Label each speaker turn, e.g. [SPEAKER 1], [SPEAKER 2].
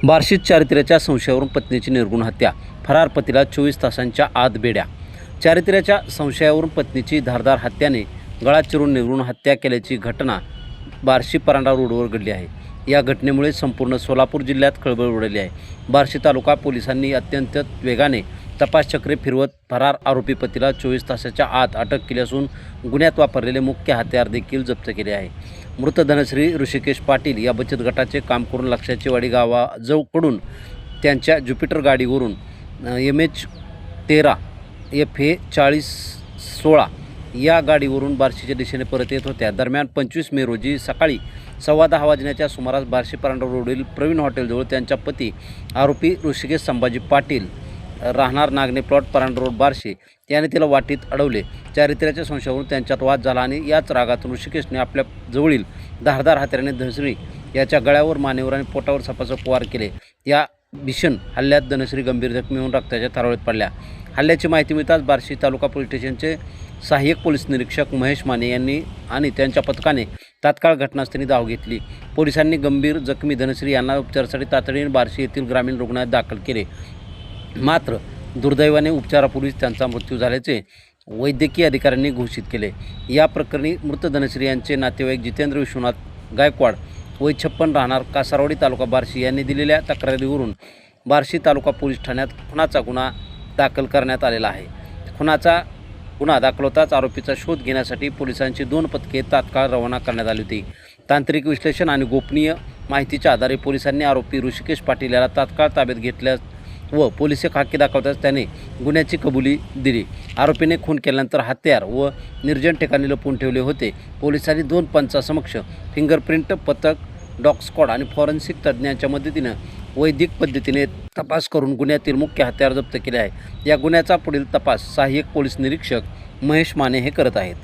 [SPEAKER 1] बार्शीत चारित्र्याच्या संशयावरून पत्नीची निर्घृण हत्या, फरार पतीला 24 तासांच्या आत बेड्या। चारित्र्याच्या संशयावरून पत्नीची धारदार हत्याने गळा चिरून निर्घृण हत्या केल्याची घटना बार्शी परांडा रोडवर घडली आहे। या घटनेमुळे संपूर्ण सोलापूर जिल्ह्यात खळबळ उडाली आहे। बार्शी तालुका पोलिसांनी अत्यंत वेगाने तपास चक्रे फिरवत फरार आरोपी पतीला 24 तासाच्या आत अटक केली असून गुन्ह्यात वापरलेले मुख्य हत्यार देखील जप्त केले आहे। मृत धनश्री ऋषिकेश पाटील या बचत गटाचे काम करून लक्षाची वाडी गावाजवळकडून त्यांच्या ज्युपिटर गाडीवरून MH13 FA 4016 या गाडीवरून बार्शीच्या दिशेने परत येत होत्या। दरम्यान 25 मे रोजी सकाळी 10:15 वाजण्याच्या सुमारास बार्शी परांडा रोडवरील प्रवीण हॉटेलजवळ त्यांचा पती आरोपी ऋषिकेश संभाजी पाटील राहणार नागणे प्लॉट परांडा रोड बार्शी याने तिला वाटीत अडवले। चारित्र्याच्या संशयावरून त्यांच्यात वाद झाला आणि याच रागातून ऋषिकेशने आपल्या जवळील धारदार हत्याराने धनश्री याच्या गळ्यावर, मानेवर आणि पोटावर सपासप वार केले। या भीषण हल्ल्यात धनश्री गंभीर जखमी होऊन रक्ताच्या थारोळ्यात पडल्या। हल्ल्याची माहिती मिळताच बार्शी तालुका पोलीस स्टेशनचे सहाय्यक पोलीस निरीक्षक महेश माने यांनी आणि त्यांच्या पथकाने तात्काळ घटनास्थळी धाव घेतली। पोलिसांनी गंभीर जखमी धनश्री यांना उपचारासाठी तातडीने बार्शी येथील ग्रामीण रुग्णालयात दाखल केले। मात्र दुर्दैवाने उपचारापूर्वीच त्यांचा मृत्यू झाल्याचे वैद्यकीय अधिकाऱ्यांनी घोषित केले। या प्रकरणी मृत धनश्री यांचे नातेवाईक जितेंद्र विश्वनाथ गायकवाड वय 56 राहणार कासारवाडी तालुका बार्शी यांनी दिलेल्या तक्रारीवरून बार्शी तालुका पोलीस ठाण्यात खुनाचा गुन्हा दाखल करण्यात आलेला आहे। खुनाचा गुन्हा दाखल होताच आरोपीचा शोध घेण्यासाठी पोलिसांची 2 पथके तात्काळ रवाना करण्यात आली होती। तांत्रिक विश्लेषण आणि गोपनीय माहितीच्या आधारे पोलिसांनी आरोपी ऋषिकेश पाटील याला तात्काळ ताब्यात घेतल्यास व पोलिस खाकी दाखवताच त्याने गुन्ह्याची कबुली दिली। आरोपीने खून केल्यानंतर हत्यार व निर्जन ठिकाणी लपवून ठेवले होते। पोलिसांनी 2 पंचासमक्ष फिंगरप्रिंट पथक, डॉग स्क्वॉड आणि फॉरेन्सिक तज्ज्ञांच्या मदतीने वैदिक पद्धतीने तपास करून गुन्ह्यातील मुख्य हत्यार जप्त केले आहे। या गुन्ह्याचा पुढील तपास सहाय्यक पोलीस निरीक्षक महेश माने हे करत आहेत।